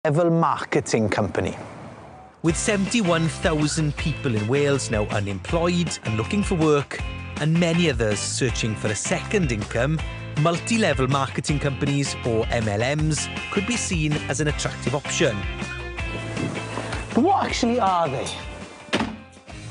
level marketing company. With 71,000 people in Wales now unemployed and looking for work, and many others searching for a second income, multi-level marketing companies, or MLMs, could be seen as an attractive option. But what actually are they?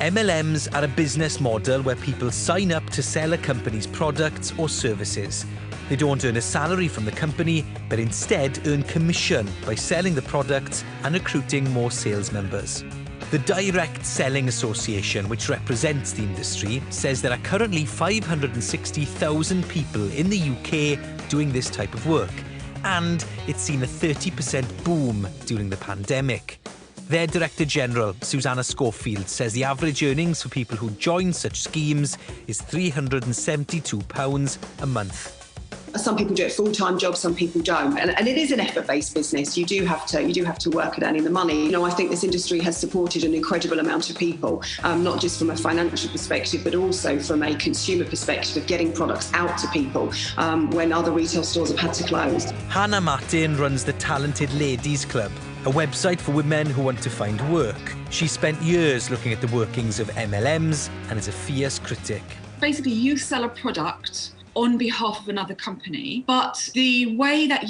MLMs are a business model where people sign up to sell a company's products or services. They don't earn a salary from the company, but instead earn commission by selling the products and recruiting more sales members. The Direct Selling Association, which represents the industry, says there are currently 560,000 people in the UK doing this type of work, and it's seen a 30% boom during the pandemic. Their Director General, Susanna Schofield, says the average earnings for people who join such schemes is £372 a month. Some people do it full-time jobs, some people don't, and it is an effort-based business. You do have to work at earning the money. You know, I think this industry has supported an incredible amount of people, not just from a financial perspective, but also from a consumer perspective of getting products out to people when other retail stores have had to close. Hannah Martin runs the Talented Ladies Club, a website for women who want to find work. She spent years looking at the workings of MLMs and is a fierce critic. Basically, you sell a product on behalf of another company, but the way that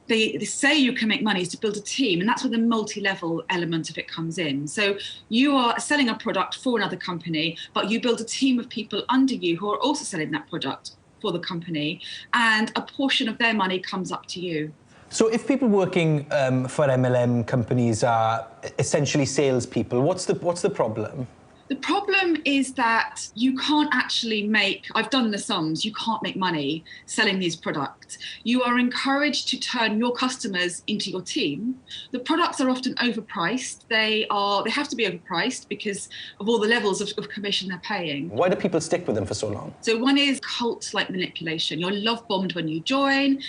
they say you can make money is to build a team, and that's where the multi-level element of it comes in. So you are selling a product for another company, but you build a team of people under you who are also selling that product for the company, and a portion of their money comes up to you. So if people working for MLM companies are essentially salespeople, what's the problem? The problem is that you can't actually make, I've done the sums, you can't make money selling these products. You are encouraged to turn your customers into your team. The products are often overpriced. They have to be overpriced because of all the levels of commission they're paying. Why do people stick with them for so long? So one is cult-like manipulation. You're love-bombed when you join.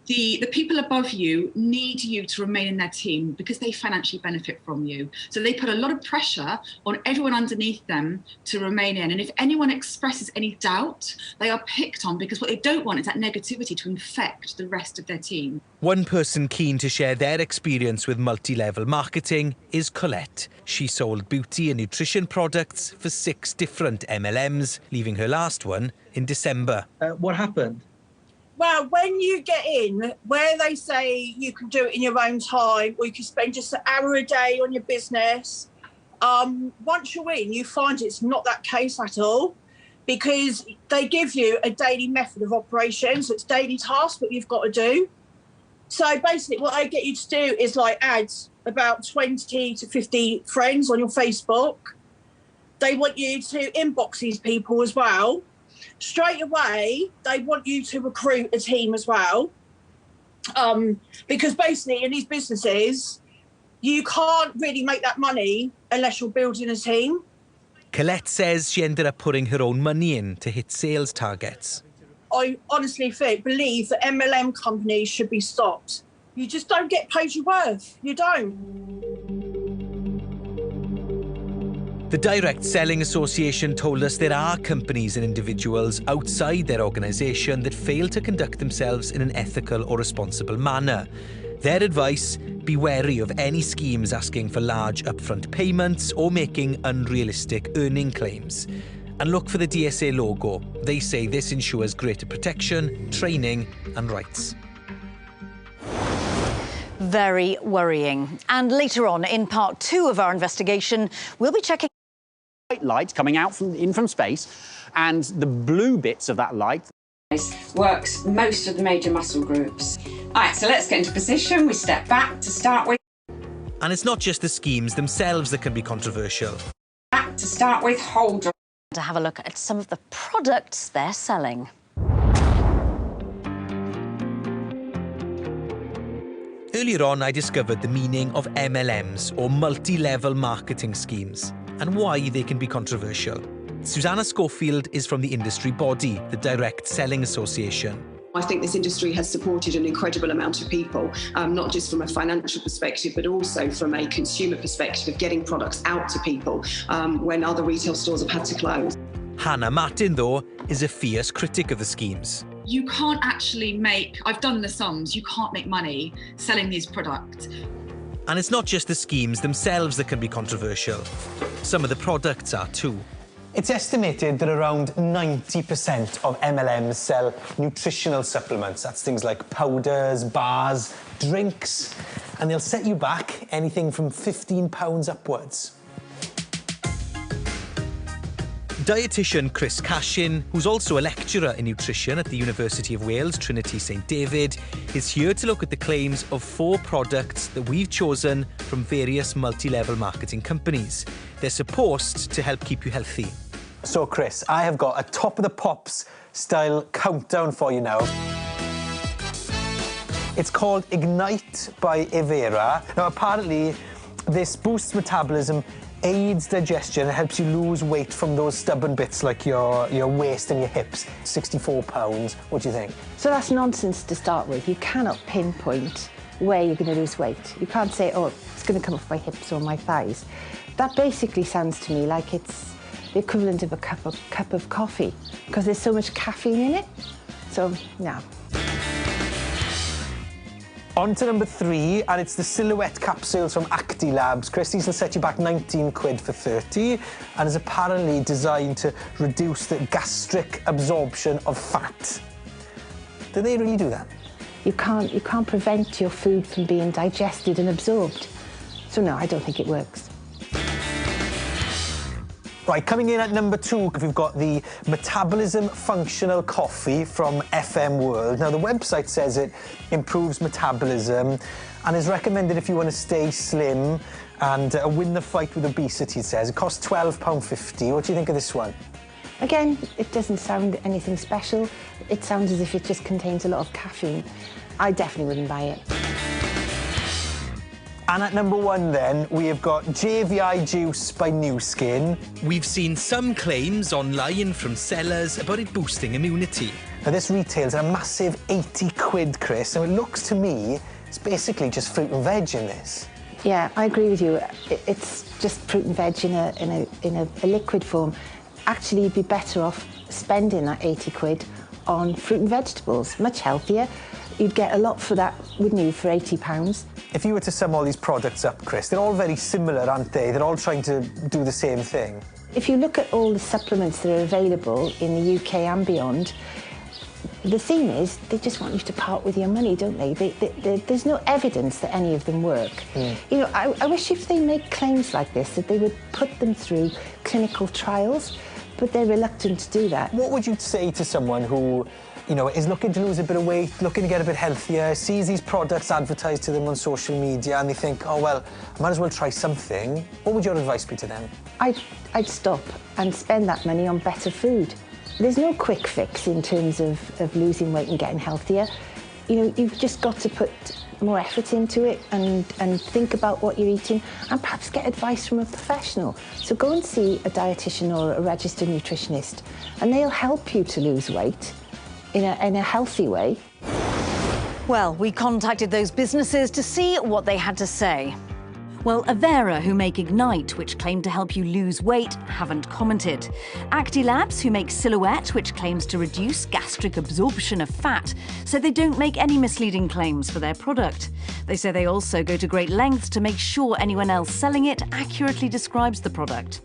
The people above you need you to remain in their team because they financially benefit from you. So they put a lot of pressure on everyone underneath them to remain in. And if anyone expresses any doubt, they are picked on because what they don't want is that negativity to infect the rest of their team. One person keen to share their experience with multi-level marketing is Colette. She sold beauty and nutrition products for 6 different MLMs, leaving her last one in December. What happened? Well, when you get in, where they say you can do it in your own time, or you can spend just an hour a day on your business, once you're in, you find it's not that case at all, because they give you a daily method of operation, so it's daily tasks that you've got to do. So basically what they get you to do is like add about 20 to 50 friends on your Facebook. They want you to inbox these people as well. Straight away, they want you to recruit a team as well, because basically in these businesses, you can't really make that money unless you're building a team. Colette says she ended up putting her own money in to hit sales targets. I honestly believe that MLM companies should be stopped. You just don't get paid your worth. You don't. The Direct Selling Association told us there are companies and individuals outside their organisation that fail to conduct themselves in an ethical or responsible manner. Their advice: be wary of any schemes asking for large upfront payments or making unrealistic earning claims. And look for the DSA logo. They say this ensures greater protection, training and rights. Very worrying. And later on, in part 2 of our investigation, we'll be checking light coming out from space, and the blue bits of that light works most of the major muscle groups. All right, so let's get into position. We step back to start with. And it's not just the schemes themselves that can be controversial. Back to start with, hold on. to have a look at some of the products they're selling. Earlier on, I discovered the meaning of MLMs, or multi-level marketing schemes, and why they can be controversial. Susanna Schofield is from the industry body, the Direct Selling Association. I think this industry has supported an incredible amount of people, not just from a financial perspective, but also from a consumer perspective of getting products out to people when other retail stores have had to close. Hannah Martin, though, is a fierce critic of the schemes. You can't actually make, I've done the sums, you can't make money selling these products. And it's not just the schemes themselves that can be controversial. Some of the products are too. It's estimated that around 90% of MLMs sell nutritional supplements. That's things like powders, bars, drinks, and they'll set you back anything from £15 upwards. Dietitian Chris Cashin, who's also a lecturer in nutrition at the University of Wales, Trinity St David, is here to look at the claims of 4 products that we've chosen from various multi-level marketing companies. They're supposed to help keep you healthy. So, Chris, I have got a Top of the Pops style countdown for you now. It's called Ignite by Evera. Now, apparently, this boosts metabolism, aids digestion, and helps you lose weight from those stubborn bits like your waist and your hips. 64 pounds. What do you think? So that's nonsense to start with. You cannot pinpoint where you're going to lose weight. You can't say, oh, it's going to come off my hips or my thighs. That basically sounds to me like it's the equivalent of a cup of coffee, because there's so much caffeine in it. So, no. On to number 3, and it's the Silhouette capsules from Actilabs. Chris, these will set you back 19 quid for 30, and is apparently designed to reduce the gastric absorption of fat. Do they really do that? You can't prevent your food from being digested and absorbed. So no, I don't think it works. Right, coming in at number 2, we've got the Metabolism Functional Coffee from FM World. Now, the website says it improves metabolism and is recommended if you want to stay slim and win the fight with obesity, it says. It costs £12.50. What do you think of this one? Again, it doesn't sound anything special. It sounds as if it just contains a lot of caffeine. I definitely wouldn't buy it. And at number 1 then, we have got JVI Juice by New Skin. We've seen some claims online from sellers about it boosting immunity. Now, this retails at a massive 80 quid, Chris, so it looks to me it's basically just fruit and veg in this. Yeah, I agree with you. It's just fruit and veg in a liquid form. Actually, you'd be better off spending that 80 quid on fruit and vegetables, much healthier. You'd get a lot for that, wouldn't you, for £80? If you were to sum all these products up, Chris, they're all very similar, aren't they? They're all trying to do the same thing. If you look at all the supplements that are available in the UK and beyond, the theme is they just want you to part with your money, don't they? There's no evidence that any of them work. You know, I wish if they make claims like this that they would put them through clinical trials, but they're reluctant to do that. What would you say to someone who, you know, is looking to lose a bit of weight, looking to get a bit healthier, sees these products advertised to them on social media and they think, oh, well, I might as well try something? What would your advice be to them? I'd stop and spend that money on better food. There's no quick fix in terms of losing weight and getting healthier. You know, you've just got to put more effort into it and think about what you're eating and perhaps get advice from a professional. So go and see a dietitian or a registered nutritionist and they'll help you to lose weight in a healthy way. Well, we contacted those businesses to see what they had to say. Well, Evera, who make Ignite, which claim to help you lose weight, haven't commented. Actilabs, who make Silhouette, which claims to reduce gastric absorption of fat, so they don't make any misleading claims for their product. They say they also go to great lengths to make sure anyone else selling it accurately describes the product.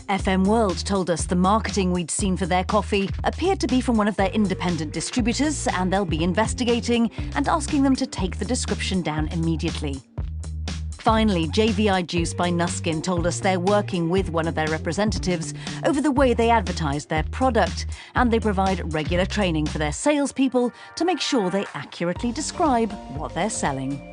FM World told us the marketing we'd seen for their coffee appeared to be from one of their independent distributors, and they'll be investigating and asking them to take the description down immediately. Finally, JVI Juice by Nuskin told us they're working with one of their representatives over the way they advertise their product, and they provide regular training for their salespeople to make sure they accurately describe what they're selling.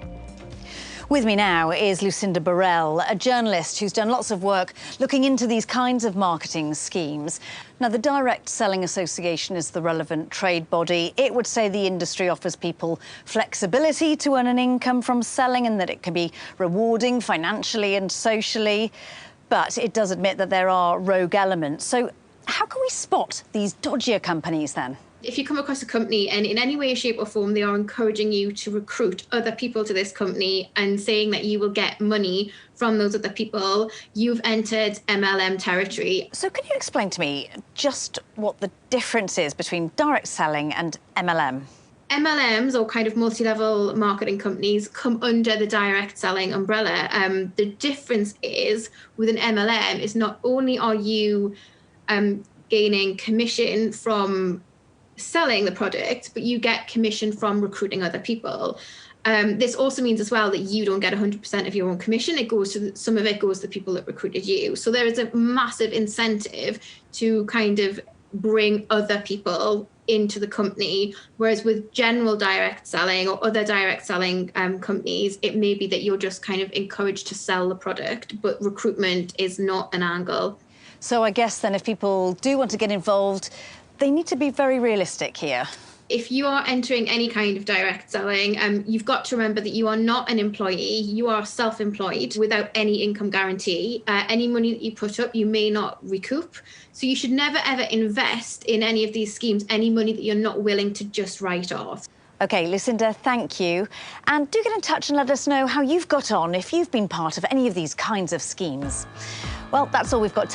With me now is Lucinda Burrell, a journalist who's done lots of work looking into these kinds of marketing schemes. Now, the Direct Selling Association is the relevant trade body. It would say the industry offers people flexibility to earn an income from selling and that it can be rewarding financially and socially. But it does admit that there are rogue elements. So how can we spot these dodgier companies then? If you come across a company and in any way, shape or form, they are encouraging you to recruit other people to this company and saying that you will get money from those other people, you've entered MLM territory. So can you explain to me just what the difference is between direct selling and MLM? MLMs, or kind of multi-level marketing companies, come under the direct selling umbrella. The difference is with an MLM is not only are you gaining commission from selling the product, but you get commission from recruiting other people. This also means as well that you don't get 100% of your own commission. It goes to some of it goes to the people that recruited you. So there is a massive incentive to kind of bring other people into the company, whereas with general direct selling or other direct selling companies, it may be that you're just kind of encouraged to sell the product, but recruitment is not an angle. So I guess then if people do want to get involved, they need to be very realistic here. If you are entering any kind of direct selling, you've got to remember that you are not an employee. You are self-employed without any income guarantee. Any money that you put up, you may not recoup. So you should never, ever invest in any of these schemes, any money that you're not willing to just write off. OK, Lucinda, thank you. And do get in touch and let us know how you've got on if you've been part of any of these kinds of schemes. Well, that's all we've got.